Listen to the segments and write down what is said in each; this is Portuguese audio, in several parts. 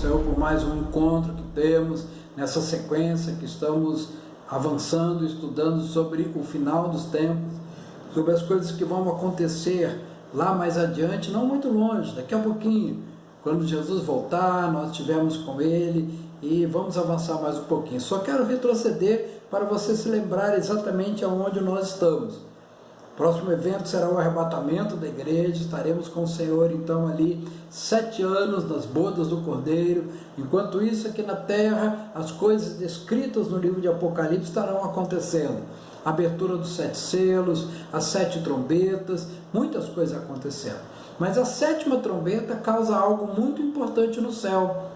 Senhor por mais um encontro que temos nessa sequência que estamos avançando, estudando sobre o final dos tempos, sobre as coisas que vão acontecer lá mais adiante, não muito longe, daqui a pouquinho, quando Jesus voltar, nós estivermos com Ele e vamos avançar mais um pouquinho. Só quero retroceder para você se lembrar exatamente aonde nós estamos. O próximo evento será o arrebatamento da igreja, estaremos com o Senhor então ali 7 anos nas bodas do Cordeiro. Enquanto isso, aqui na terra, as coisas descritas no livro de Apocalipse estarão acontecendo. A abertura dos 7 selos, as 7 trombetas, muitas coisas acontecendo. Mas a 7ª trombeta causa algo muito importante no céu.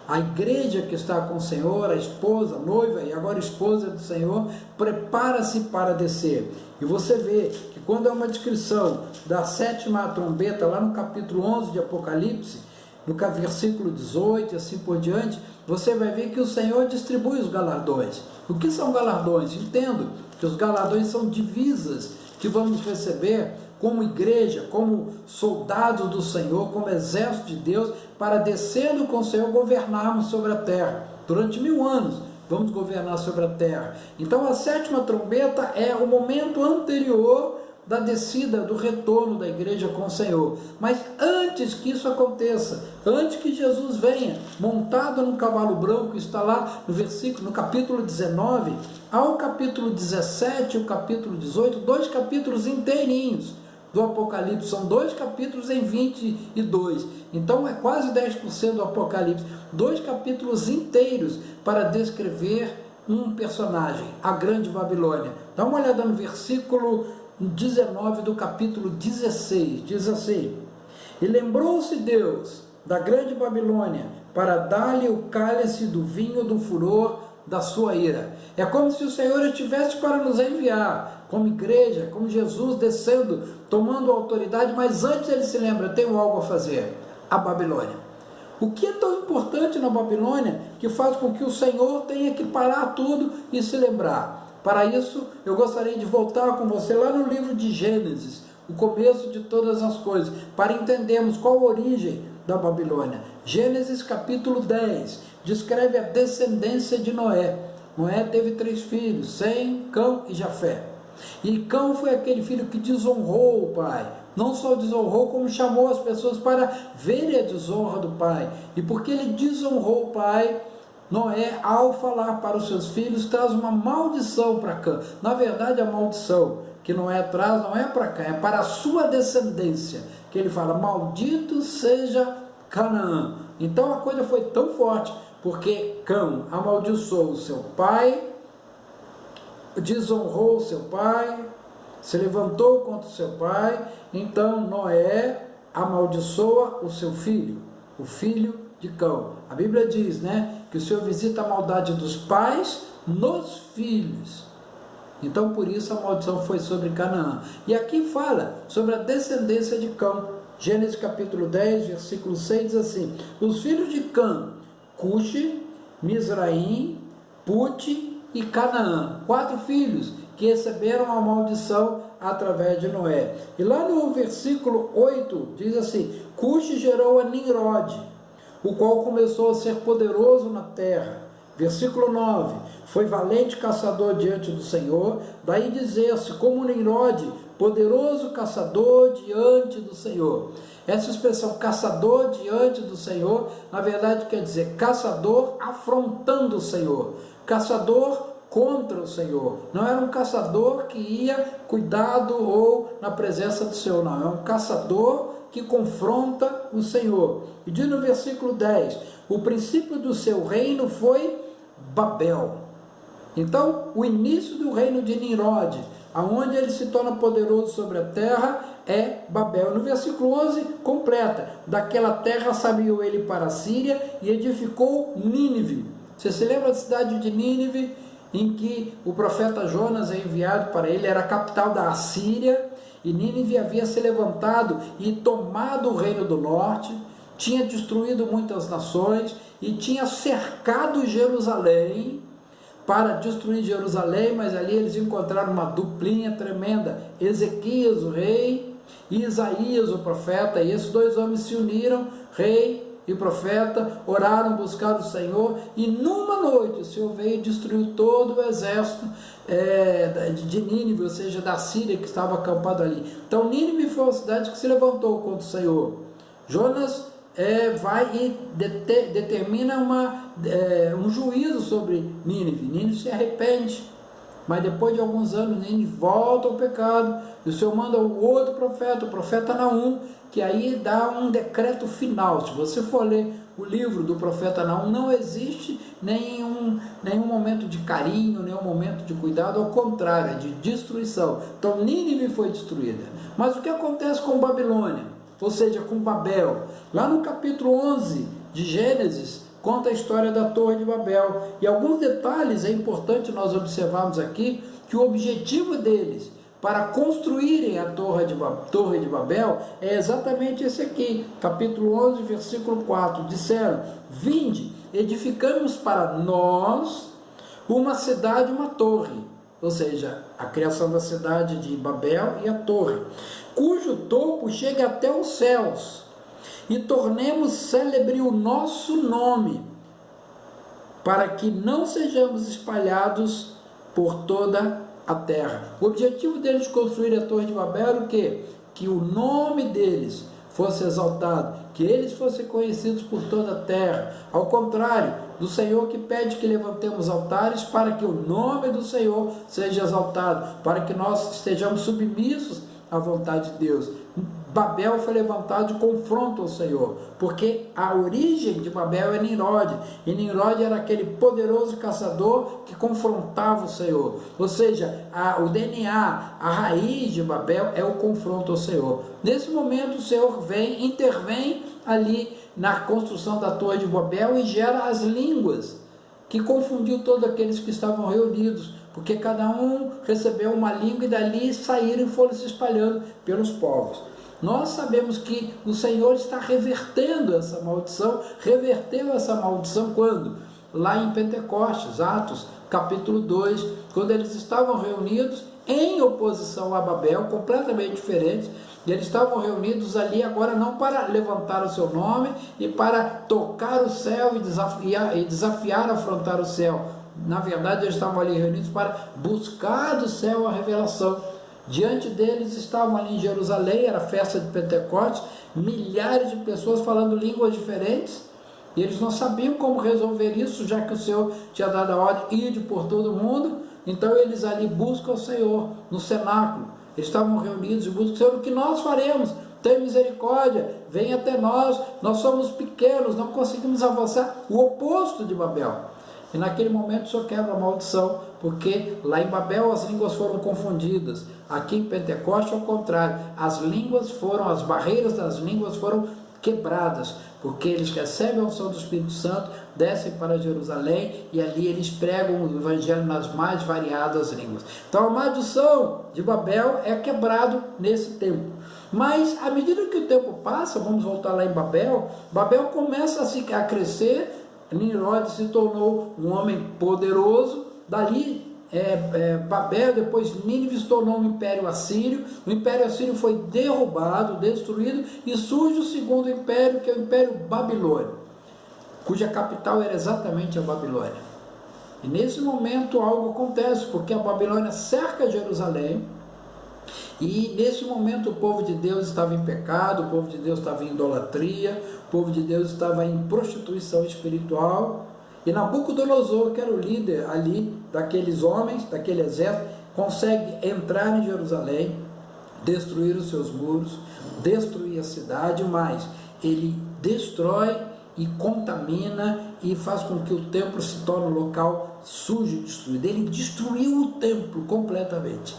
A igreja que está com o Senhor, a esposa, a noiva e agora a esposa do Senhor, prepara-se para descer. E você vê que quando é uma descrição da 7ª trombeta, lá no capítulo 11 de Apocalipse, no versículo 18 e assim por diante, você vai ver que o Senhor distribui os galardões. O que são galardões? Entendo que os galardões são divisas que vamos receber como igreja, como soldados do Senhor, como exército de Deus, para descendo com o Senhor governarmos sobre a terra. Durante 1000 anos vamos governar sobre a terra. Então a 7ª trombeta é o momento anterior da descida, do retorno da igreja com o Senhor. Mas antes que isso aconteça, antes que Jesus venha montado num cavalo branco, está lá no capítulo 19, ao capítulo 17 e o capítulo 18, 2 capítulos inteirinhos do Apocalipse, são 2 capítulos em 22, então é quase 10% do Apocalipse, 2 capítulos inteiros para descrever um personagem, a grande Babilônia. Dá uma olhada no versículo 19 do capítulo 16, diz assim: e lembrou-se Deus da grande Babilônia para dar-lhe o cálice do vinho do furor da sua ira. É como se o Senhor estivesse para nos enviar, como igreja, como Jesus descendo, tomando autoridade, mas antes ele se lembra, tenho algo a fazer, a Babilônia. O que é tão importante na Babilônia que faz com que o Senhor tenha que parar tudo e se lembrar? Para isso, eu gostaria de voltar com você lá no livro de Gênesis, o começo de todas as coisas, para entendermos qual a origem da Babilônia. Gênesis capítulo 10, descreve a descendência de Noé. Noé teve 3 filhos, Sem, Cão e Jafé. E Cão foi aquele filho que desonrou o pai. Não só desonrou, como chamou as pessoas para verem a desonra do pai. E porque ele desonrou o pai, Noé, ao falar para os seus filhos, traz uma maldição para Cã. Na verdade, a maldição que Noé traz não é para Cã, é para a sua descendência. Que ele fala, maldito seja Canaã. Então a coisa foi tão forte, porque Cão amaldiçoou o seu pai, desonrou o seu pai, se levantou contra o seu pai. Então Noé amaldiçoa o seu filho, o filho de Cão. A Bíblia diz, né, que o Senhor visita a maldade dos pais nos filhos. Então por isso a maldição foi sobre Canaã. E aqui fala sobre a descendência de Cão. Gênesis capítulo 10, versículo 6 diz assim: os filhos de Cã, Cuxi, Mizraim, Pute e Canaã. 4 filhos que receberam a maldição através de Noé. E lá no versículo 8 diz assim: Cuxi gerou a Nimrod, o qual começou a ser poderoso na terra. Versículo 9, foi valente caçador diante do Senhor, daí dizer-se como Nimrod, poderoso caçador diante do Senhor. Essa expressão caçador diante do Senhor, na verdade quer dizer caçador afrontando o Senhor, caçador contra o Senhor. Não era um caçador que ia cuidado ou na presença do Senhor, não, é um caçador que confronta o Senhor. E diz no versículo 10, o princípio do seu reino foi Babel. Então, o início do reino de Nimrod, aonde ele se torna poderoso sobre a terra, é Babel. No versículo 11, completa, daquela terra saiu ele para a Síria e edificou Nínive. Você se lembra da cidade de Nínive, em que o profeta Jonas é enviado para ele, era a capital da Assíria, e Nínive havia se levantado e tomado o reino do norte, tinha destruído muitas nações e tinha cercado Jerusalém para destruir Jerusalém, mas ali eles encontraram uma duplinha tremenda, Ezequias o rei e Isaías o profeta, e esses 2 homens se uniram, rei e profeta oraram, buscaram o Senhor, e numa noite o Senhor veio e destruiu todo o exército de Nínive, ou seja, da Síria, que estava acampado ali. Então Nínive foi uma cidade que se levantou contra o Senhor. Jonas vai e determina um juízo sobre Nínive. Nínive se arrepende, mas depois de alguns anos Nínive volta ao pecado, e o Senhor manda o outro profeta, o profeta Naum, que aí dá um decreto final. Se você for ler o livro do profeta Naum, não existe nenhum momento de carinho, nenhum momento de cuidado, ao contrário, é de destruição. Então Nínive foi destruída. Mas o que acontece com Babilônia? Ou seja, com Babel? Lá no capítulo 11 de Gênesis, conta a história da Torre de Babel. E alguns detalhes é importante nós observarmos aqui, que o objetivo deles para construírem a Torre de Babel é exatamente esse aqui, capítulo 11, versículo 4. Disseram: vinde, edificamos para nós uma cidade, uma torre. Ou seja, a criação da cidade de Babel e a torre, cujo topo chega até os céus, e tornemos célebre o nosso nome, para que não sejamos espalhados por toda a terra. O objetivo deles de construir a Torre de Babel era o quê? Que o nome deles fosse exaltado, que eles fossem conhecidos por toda a terra. Ao contrário do Senhor, que pede que levantemos altares para que o nome do Senhor seja exaltado, para que nós estejamos submissos à vontade de Deus. Babel foi levantado de confronto ao Senhor, porque a origem de Babel é Nimrod, e Nimrod era aquele poderoso caçador que confrontava o Senhor. Ou seja, o DNA, a raiz de Babel é o confronto ao Senhor. Nesse momento o Senhor intervém ali na construção da Torre de Babel e gera as línguas, que confundiu todos aqueles que estavam reunidos, porque cada um recebeu uma língua e dali saíram e foram se espalhando pelos povos. Nós sabemos que o Senhor está revertendo essa maldição. Reverteu essa maldição quando? Lá em Pentecostes, Atos capítulo 2, quando eles estavam reunidos em oposição a Babel, completamente diferentes, e eles estavam reunidos ali agora não para levantar o seu nome e para tocar o céu e desafiar, afrontar o céu. Na verdade, eles estavam ali reunidos para buscar do céu a revelação. Diante deles estavam ali em Jerusalém, era a festa de Pentecostes, milhares de pessoas falando línguas diferentes, e eles não sabiam como resolver isso, já que o Senhor tinha dado a ordem, ide por todo mundo. Então eles ali buscam o Senhor no cenáculo, eles estavam reunidos e buscam o Senhor: o que nós faremos? Tem misericórdia, vem até nós somos pequenos, não conseguimos avançar. O oposto de Babel. E naquele momento o Senhor quebra a maldição, porque lá em Babel as línguas foram confundidas. Aqui em Pentecoste, ao contrário, as barreiras das línguas foram quebradas, porque eles recebem a unção do Espírito Santo, descem para Jerusalém e ali eles pregam o Evangelho nas mais variadas línguas. Então a maldição de Babel é quebrado nesse tempo. Mas à medida que o tempo passa, vamos voltar lá em Babel, Babel começa a crescer. Nimrod se tornou um homem poderoso. Dali Babel, depois Nínive se tornou um império assírio. O império assírio foi derrubado, destruído, e surge o segundo império, que é o império babilônio, cuja capital era exatamente a Babilônia. E nesse momento algo acontece, porque a Babilônia cerca Jerusalém, e nesse momento o povo de Deus estava em pecado, o povo de Deus estava em idolatria, o povo de Deus estava em prostituição espiritual. E Nabucodonosor, que era o líder ali daqueles homens, daquele exército, consegue entrar em Jerusalém, destruir os seus muros, destruir a cidade, mas ele destrói e contamina e faz com que o templo se torne um local sujo e destruído. Ele destruiu o templo completamente.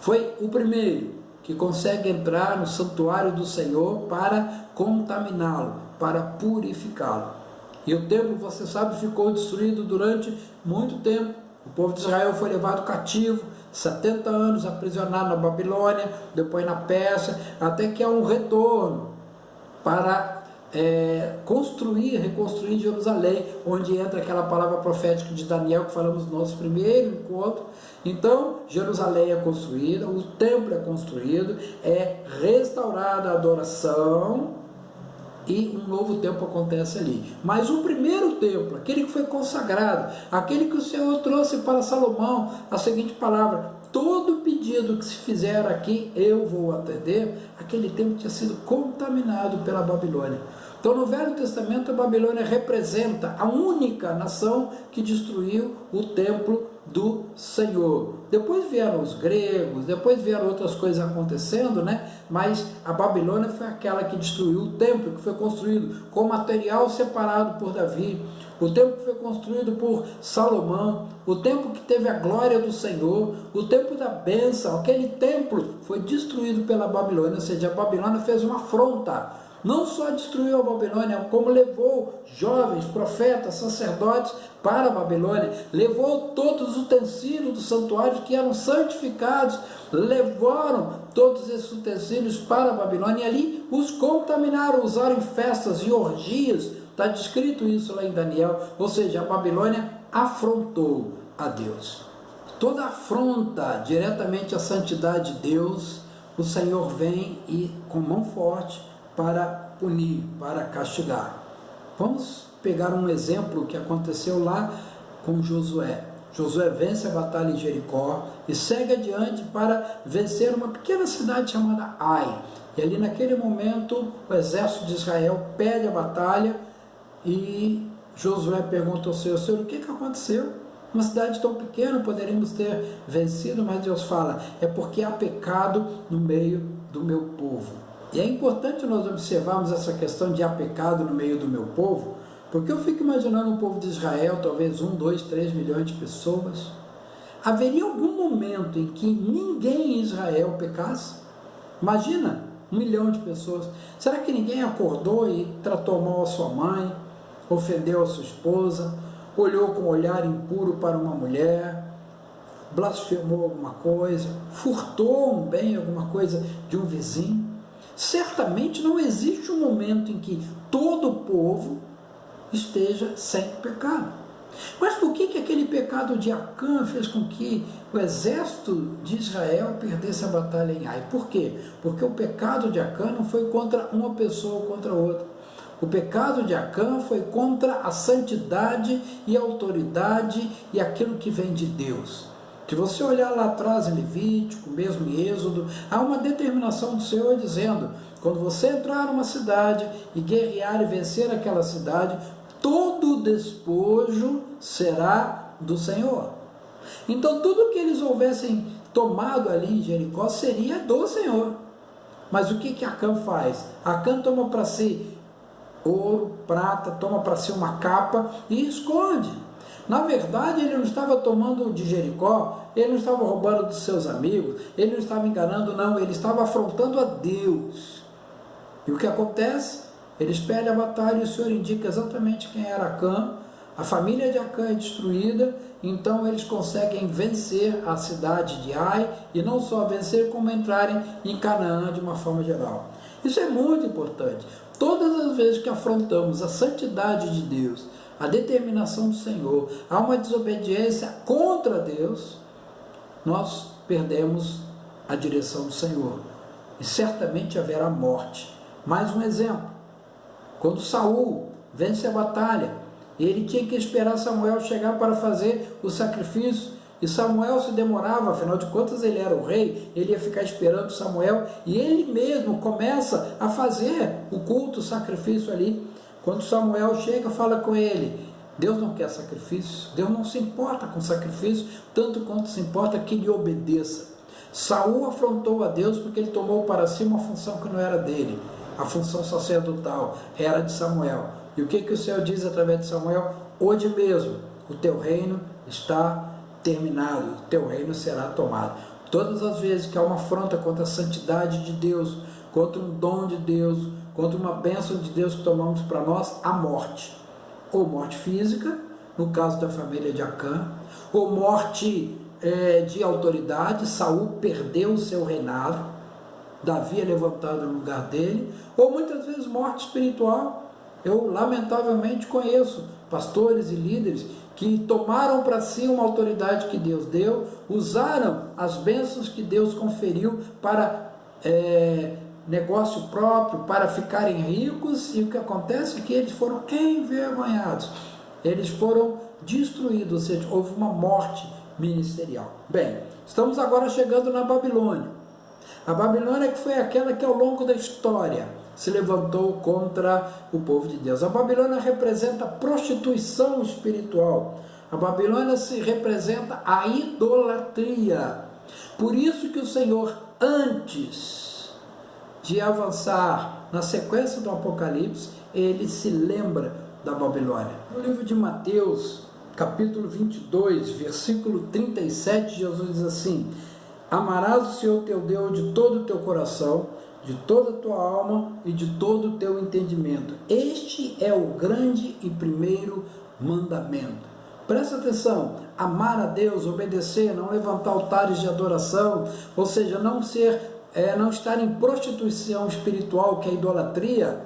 Foi o primeiro que consegue entrar no santuário do Senhor para contaminá-lo, para purificá-lo. E o templo, você sabe, ficou destruído durante muito tempo. O povo de Israel foi levado cativo, 70 anos aprisionado na Babilônia, depois na Pérsia, até que há um retorno para reconstruir Jerusalém, onde entra aquela palavra profética de Daniel que falamos no nosso primeiro encontro. Então Jerusalém é construída, o templo é construído, é restaurada a adoração, e um novo templo acontece ali. Mas o primeiro templo, aquele que foi consagrado, aquele que o Senhor trouxe para Salomão, a seguinte palavra: todo pedido que se fizer aqui, eu vou atender. Aquele templo tinha sido contaminado pela Babilônia. Então, no Velho Testamento, a Babilônia representa a única nação que destruiu o templo do Senhor. Depois vieram os gregos, depois vieram outras coisas acontecendo, né? Mas a Babilônia foi aquela que destruiu o templo, que foi construído com material separado por Davi, o templo que foi construído por Salomão, o templo que teve a glória do Senhor, o templo da bênção. Aquele templo foi destruído pela Babilônia, ou seja, a Babilônia fez uma afronta. Não só destruiu a Babilônia, como levou jovens, profetas, sacerdotes para a Babilônia, levou todos os utensílios do santuário que eram santificados, levaram todos esses utensílios para a Babilônia e ali os contaminaram, usaram em festas e orgias. Está descrito isso lá em Daniel, ou seja, a Babilônia afrontou a Deus. Toda afronta diretamente à santidade de Deus, o Senhor vem e com mão forte para punir, para castigar. Vamos pegar um exemplo que aconteceu lá com Josué. Josué vence a batalha em Jericó e segue adiante para vencer uma pequena cidade chamada Ai. E ali naquele momento o exército de Israel perde a batalha e Josué pergunta ao Senhor: Senhor, o que aconteceu? Uma cidade tão pequena, poderíamos ter vencido, mas Deus fala: é porque há pecado no meio do meu povo. E é importante nós observarmos essa questão de há pecado no meio do meu povo, porque eu fico imaginando o povo de Israel, talvez 1, 2, 3 milhões de pessoas. Haveria algum momento em que ninguém em Israel pecasse? Imagina, 1 milhão de pessoas. Será que ninguém acordou e tratou mal a sua mãe, ofendeu a sua esposa, olhou com um olhar impuro para uma mulher, blasfemou alguma coisa, furtou um bem, alguma coisa de um vizinho? Certamente não existe um momento em que todo o povo esteja sem pecado. Mas por que aquele pecado de Acã fez com que o exército de Israel perdesse a batalha em Ai? Por quê? Porque o pecado de Acã não foi contra uma pessoa ou contra outra. O pecado de Acã foi contra a santidade e a autoridade e aquilo que vem de Deus. Se você olhar lá atrás em Levítico, mesmo em Êxodo, há uma determinação do Senhor dizendo: quando você entrar numa cidade e guerrear e vencer aquela cidade, todo o despojo será do Senhor. Então tudo que eles houvessem tomado ali em Jericó seria do Senhor. Mas o que Acã faz? Acã toma para si ouro, prata, toma para si uma capa e esconde. Na verdade, ele não estava tomando de Jericó, ele não estava roubando dos seus amigos, ele não estava enganando, não, ele estava afrontando a Deus. E o que acontece? Eles perdem a batalha e o Senhor indica exatamente quem era Acã. A família de Acã é destruída, então eles conseguem vencer a cidade de Ai, e não só vencer, como entrarem em Canaã de uma forma geral. Isso é muito importante. Todas as vezes que afrontamos a santidade de Deus, a determinação do Senhor, há uma desobediência contra Deus, nós perdemos a direção do Senhor. E certamente haverá morte. Mais um exemplo. Quando Saul vence a batalha, ele tinha que esperar Samuel chegar para fazer o sacrifício, e Samuel se demorava, afinal de contas ele era o rei, ele ia ficar esperando Samuel, e ele mesmo começa a fazer o culto, o sacrifício ali. Quando Samuel chega, fala com ele: Deus não quer sacrifício, Deus não se importa com sacrifício, tanto quanto se importa que lhe obedeça. Saul afrontou a Deus porque ele tomou para si uma função que não era dele. A função sacerdotal era de Samuel. E o que o Senhor diz através de Samuel? Hoje mesmo o teu reino está terminado, o teu reino será tomado. Todas as vezes que há uma afronta contra a santidade de Deus, contra um dom de Deus, contra uma bênção de Deus que tomamos para nós, há morte. Ou morte física, no caso da família de Acã, ou morte de autoridade. Saul perdeu o seu reinado, Davi é levantado no lugar dele, ou muitas vezes morte espiritual. Eu lamentavelmente conheço pastores e líderes que tomaram para si uma autoridade que Deus deu, usaram as bênçãos que Deus conferiu para negócio próprio para ficarem ricos, e o que acontece é que eles foram envergonhados, eles foram destruídos, ou seja, houve uma morte ministerial. Bem, estamos agora chegando na Babilônia. A Babilônia que foi aquela que ao longo da história se levantou contra o povo de Deus. A Babilônia representa a prostituição espiritual. A Babilônia se representa a idolatria. Por isso que o Senhor, antes de avançar na sequência do Apocalipse, ele se lembra da Babilônia. No livro de Mateus, capítulo 22, versículo 37, Jesus diz assim: amarás o Senhor teu Deus de todo o teu coração, de toda a tua alma e de todo o teu entendimento. Este é o grande e primeiro mandamento. Presta atenção, amar a Deus, obedecer, não levantar altares de adoração, ou seja, não estar em prostituição espiritual, que é a idolatria.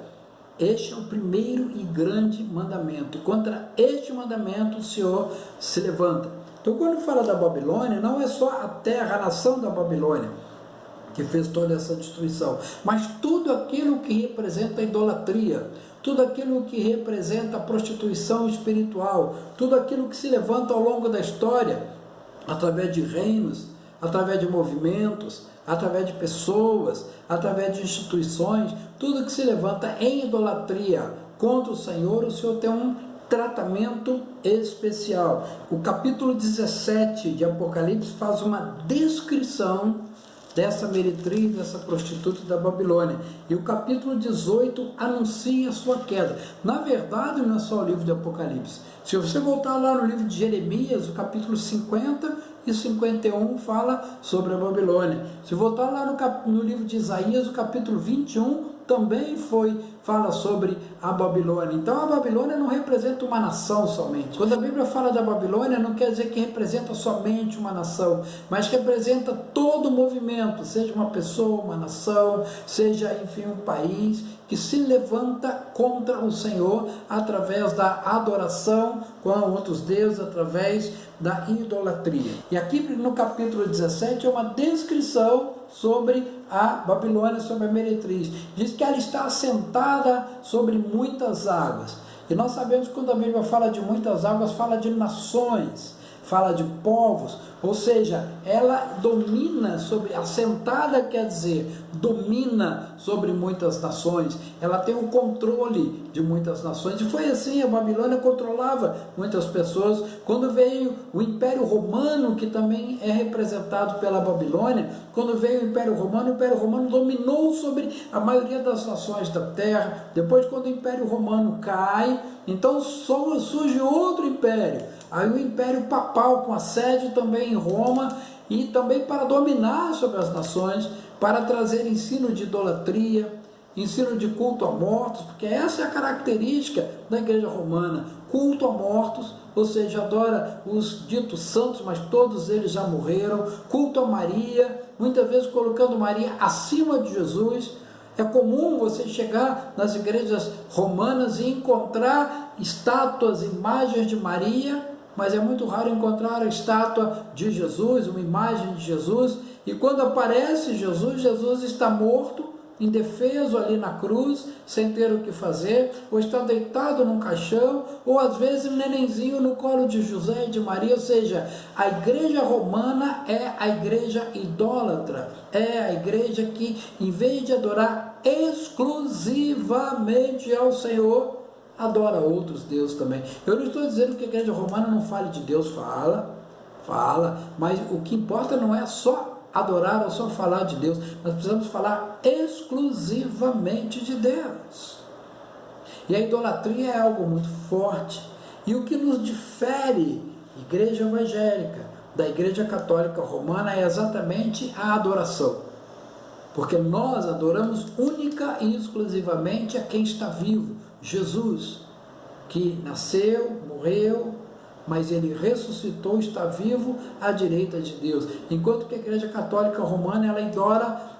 Este é o primeiro e grande mandamento. E contra este mandamento o Senhor se levanta. Então, quando fala da Babilônia, não é só a terra, a nação da Babilônia que fez toda essa destruição, mas tudo aquilo que representa a idolatria, tudo aquilo que representa a prostituição espiritual, tudo aquilo que se levanta ao longo da história, através de reinos, através de movimentos, através de pessoas, através de instituições, tudo que se levanta em idolatria contra o Senhor tem um tratamento especial. O capítulo 17 de Apocalipse faz uma descrição dessa meretriz, dessa prostituta da Babilônia. E o capítulo 18 anuncia a sua queda. Na verdade, não é só o livro de Apocalipse. Se você voltar lá no livro de Jeremias, o capítulo 50 e 51 fala sobre a Babilônia. Se voltar lá no livro de Isaías, o capítulo 21 também fala sobre a Babilônia. Então a Babilônia não representa uma nação somente. Quando a Bíblia fala da Babilônia, não quer dizer que representa somente uma nação, mas representa todo o movimento, seja uma pessoa, uma nação, seja, enfim, um país que se levanta contra o Senhor através da adoração com outros deuses, através da idolatria. E aqui no capítulo 17 é uma descrição sobre a Babilônia, sobre a meretriz. Diz que ela está assentada sobre muitas águas. E nós sabemos que quando a Bíblia fala de muitas águas, fala de nações, fala de povos, ou seja, ela domina sobre, assentada quer dizer, domina sobre muitas nações, ela tem o controle de muitas nações, e foi assim, a Babilônia controlava muitas pessoas. Quando veio o Império Romano, que também é representado pela Babilônia, quando veio o Império Romano dominou sobre a maioria das nações da terra. Depois, quando o Império Romano cai, então surge outro império, aí o Império Papal, com a sede também em Roma, e também para dominar sobre as nações, para trazer ensino de idolatria, ensino de culto a mortos, porque essa é a característica da igreja romana, culto a mortos, ou seja, adora os ditos santos, mas todos eles já morreram, culto a Maria, muitas vezes colocando Maria acima de Jesus. É comum você chegar nas igrejas romanas e encontrar estátuas, imagens de Maria, mas é muito raro encontrar a estátua de Jesus, uma imagem de Jesus. E quando aparece Jesus, Jesus está morto, indefeso ali na cruz, sem ter o que fazer, ou está deitado num caixão, ou às vezes um nenenzinho no colo de José e de Maria. Ou seja, a igreja romana é a igreja idólatra, é a igreja que, em vez de adorar exclusivamente ao Senhor, adora outros deuses também. Eu não estou dizendo que a igreja romana não fale de Deus, fala, mas o que importa não é só adorar ou só falar de Deus, nós precisamos falar exclusivamente de Deus. E a idolatria é algo muito forte, e o que nos difere, igreja evangélica, da igreja católica romana, é exatamente a adoração, porque nós adoramos única e exclusivamente a quem está vivo, Jesus, que nasceu, morreu, mas ele ressuscitou, está vivo à direita de Deus. Enquanto que a igreja católica romana, ela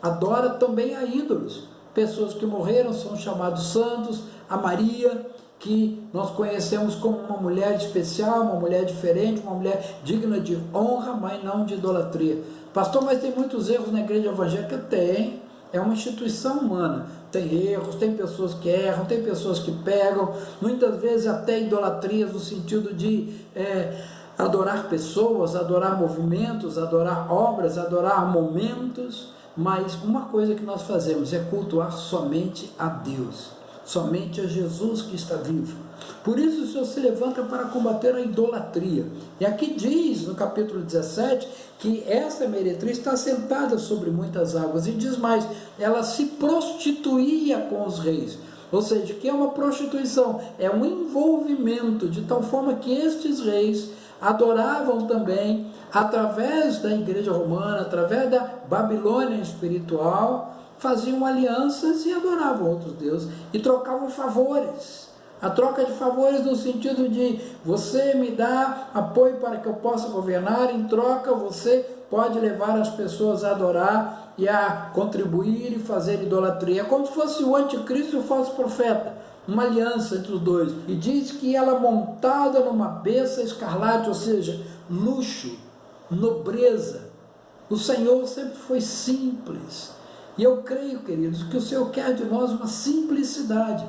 adora também a ídolos. Pessoas que morreram são chamados santos, a Maria, que nós conhecemos como uma mulher especial, uma mulher diferente, uma mulher digna de honra, mas não de idolatria. Pastor, mas tem muitos erros na igreja evangélica? Tem. é uma instituição humana. Tem erros, tem pessoas que erram, tem pessoas que pegam, muitas vezes até idolatrias no sentido de adorar pessoas, adorar movimentos, adorar obras, adorar momentos, mas uma coisa que nós fazemos é cultuar somente a Deus, somente a Jesus que está vivo. Por isso o Senhor se levanta para combater a idolatria. E aqui diz, no capítulo 17, que essa meretriz está sentada sobre muitas águas. E diz mais, ela se prostituía com os reis. Ou seja, que é uma prostituição, é um envolvimento, de tal forma que estes reis adoravam também, através da igreja romana, através da Babilônia espiritual, faziam alianças e adoravam outros deuses, e trocavam favores. A troca de favores no sentido de você me dá apoio para que eu possa governar, em troca você pode levar as pessoas a adorar e a contribuir e fazer idolatria. É como se fosse o anticristo e o falso profeta, uma aliança entre os dois. E diz que ela montada numa besta escarlate, ou seja, luxo, nobreza. O Senhor sempre foi simples. E eu creio, queridos, que o Senhor quer de nós uma simplicidade.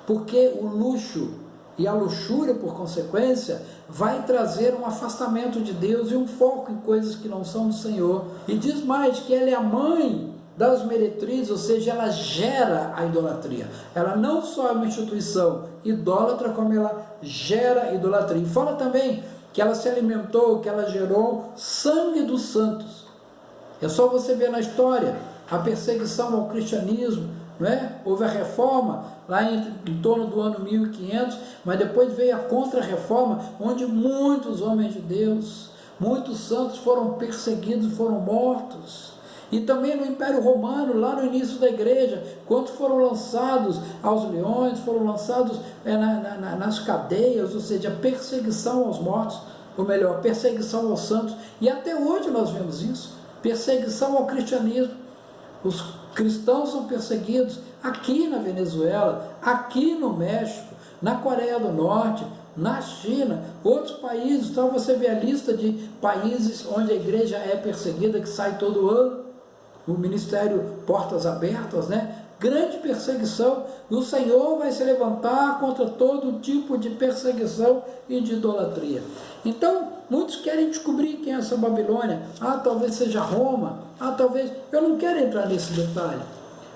Porque o luxo e a luxúria, por consequência, vai trazer um afastamento de Deus e um foco em coisas que não são do Senhor. E diz mais que ela é a mãe das meretrizes, ou seja, ela gera a idolatria. Ela não só é uma instituição idólatra, como ela gera idolatria. E fala também que ela se alimentou, que ela gerou sangue dos santos. É só você ver na história a perseguição ao cristianismo, não é? Houve a reforma lá em torno do ano 1500, mas depois veio a contra-reforma, onde muitos homens de Deus, muitos santos foram perseguidos, foram mortos. E também no Império Romano, lá no início da igreja, quantos foram lançados aos leões, foram lançados nas cadeias, ou seja, perseguição aos mortos, ou melhor, perseguição aos santos. E até hoje nós vemos isso, perseguição ao cristianismo. Os cristãos são perseguidos aqui na Venezuela, aqui no México, na Coreia do Norte, na China, outros países. Então você vê a lista de países onde a igreja é perseguida, que sai todo ano, o ministério Portas Abertas, né? Grande perseguição, e o Senhor vai se levantar contra todo tipo de perseguição e de idolatria. Então, muitos querem descobrir quem é essa Babilônia. Talvez seja Roma, talvez... Eu não quero entrar nesse detalhe,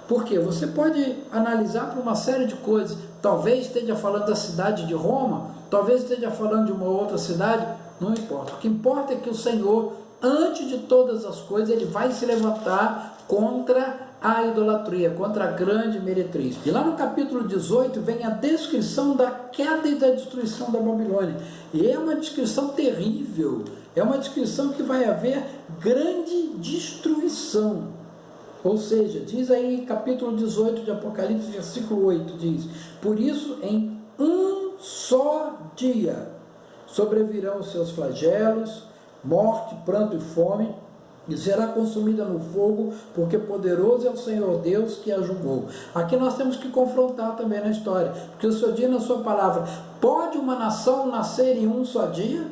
porque você pode analisar por uma série de coisas. Talvez esteja falando da cidade de Roma, talvez esteja falando de uma outra cidade, não importa. O que importa é que o Senhor, antes de todas as coisas, ele vai se levantar contra a idolatria, contra a grande meretriz. E lá no capítulo 18 vem a descrição da queda e da destruição da Babilônia. E é uma descrição terrível, é uma descrição que vai haver grande destruição. Ou seja, diz aí capítulo 18 de Apocalipse, versículo 8, diz: por isso em um só dia sobrevirão os seus flagelos, morte, pranto e fome, e será consumida no fogo, porque poderoso é o Senhor Deus que a julgou. Aqui nós temos que confrontar também na história, porque o Senhor diz na sua palavra: pode uma nação nascer em um só dia?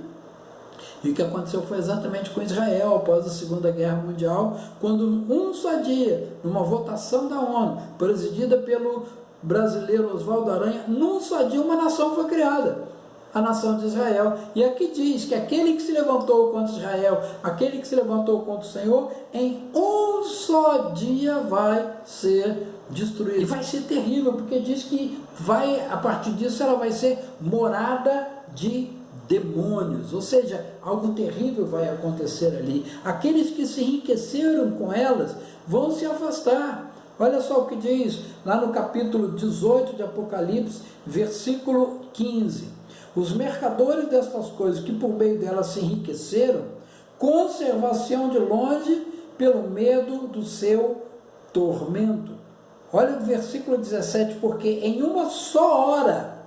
E o que aconteceu foi exatamente com Israel após a Segunda Guerra Mundial, quando um só dia, numa votação da ONU, presidida pelo brasileiro Oswaldo Aranha, num só dia uma nação foi criada, a nação de Israel. E aqui diz que aquele que se levantou contra Israel, aquele que se levantou contra o Senhor, em um só dia vai ser destruído. E vai ser terrível, porque diz que vai, a partir disso, ela vai ser morada de demônios, ou seja, algo terrível vai acontecer ali. Aqueles que se enriqueceram com elas vão se afastar. Olha só o que diz lá no capítulo 18 de Apocalipse, versículo 15. Os mercadores destas coisas, que por meio delas se enriqueceram, conservar-se-ão de longe pelo medo do seu tormento. Olha o versículo 17, porque em uma só hora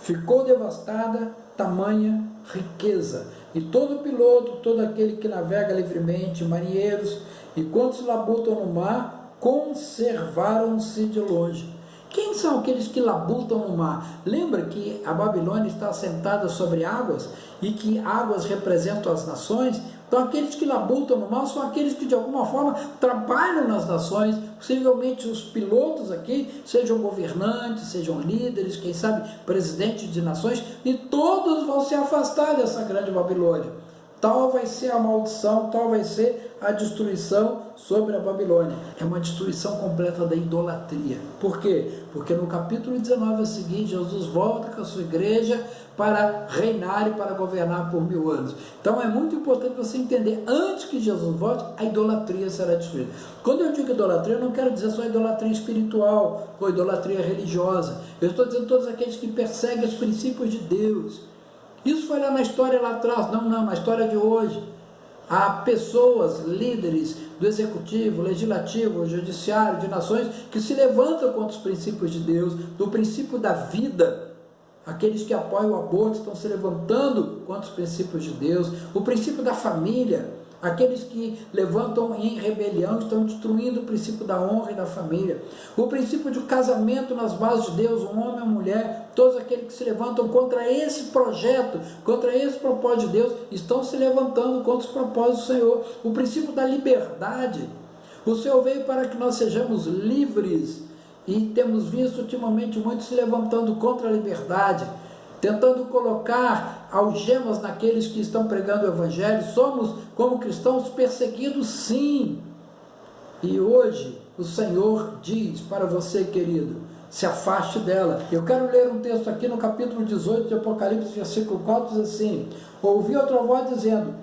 ficou devastada tamanha riqueza, e todo piloto, todo aquele que navega livremente, marinheiros, e quantos labutam no mar, conservaram-se de longe. Quem são aqueles que labutam no mar? Lembra que a Babilônia está assentada sobre águas, e que águas representam as nações? Então aqueles que labutam no mal são aqueles que de alguma forma trabalham nas nações, possivelmente os pilotos aqui sejam governantes, sejam líderes, quem sabe presidentes de nações, e todos vão se afastar dessa grande Babilônia. Tal vai ser a maldição, tal vai ser a destruição sobre a Babilônia. É uma destruição completa da idolatria. Por quê? Porque no capítulo 19 a seguir, Jesus volta com a sua igreja para reinar e para governar por 1000 anos. Então é muito importante você entender, antes que Jesus volte, a idolatria será destruída. Quando eu digo idolatria, eu não quero dizer só idolatria espiritual ou idolatria religiosa. Eu estou dizendo todos aqueles que perseguem os princípios de Deus. Isso foi lá na história lá atrás, não, na história de hoje. Há pessoas, líderes do executivo, legislativo, judiciário, de nações, que se levantam contra os princípios de Deus, do princípio da vida. Aqueles que apoiam o aborto estão se levantando contra os princípios de Deus. O princípio da família, aqueles que levantam em rebelião estão destruindo o princípio da honra e da família. O princípio do casamento nas bases de Deus, um homem e uma mulher, todos aqueles que se levantam contra esse projeto, contra esse propósito de Deus, estão se levantando contra os propósitos do Senhor. O princípio da liberdade. O Senhor veio para que nós sejamos livres. E temos visto ultimamente muitos se levantando contra a liberdade, tentando colocar algemas naqueles que estão pregando o Evangelho. Somos, como cristãos, perseguidos, sim. E hoje o Senhor diz para você, querido, se afaste dela. Eu quero ler um texto aqui no capítulo 18 de Apocalipse, versículo 4, diz assim: ouvi outra voz dizendo,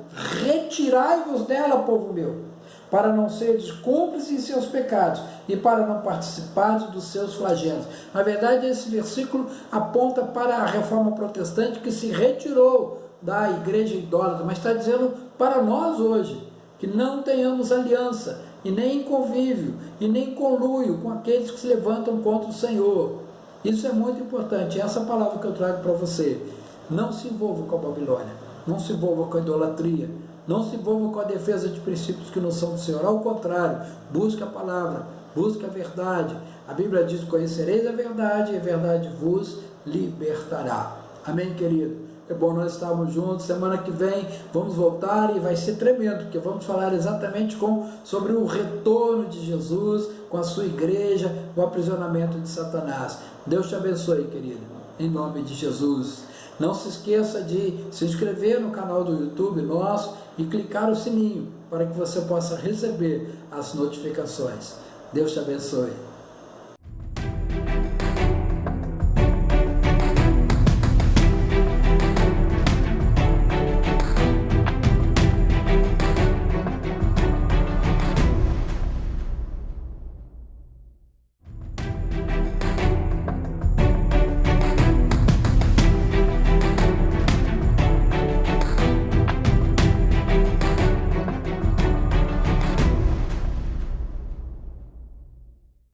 retirai-vos dela, povo meu, para não seres cúmplices em seus pecados e para não participares dos seus flagelos. Na verdade, esse versículo aponta para a reforma protestante que se retirou da igreja idólatra, mas está dizendo para nós hoje, que não tenhamos aliança, e nem convívio, e nem conluio com aqueles que se levantam contra o Senhor. Isso é muito importante, essa palavra que eu trago para você. Não se envolva com a Babilônia, não se envolva com a idolatria, não se envolva com a defesa de princípios que não são do Senhor. Ao contrário, busque a palavra, busque a verdade. A Bíblia diz, conhecereis a verdade e a verdade vos libertará. Amém, querido? É bom nós estarmos juntos. Semana que vem vamos voltar e vai ser tremendo, porque vamos falar exatamente sobre o retorno de Jesus com a sua igreja, o aprisionamento de Satanás. Deus te abençoe, querido, em nome de Jesus. Não se esqueça de se inscrever no canal do YouTube nosso e clicar no sininho para que você possa receber as notificações. Deus te abençoe.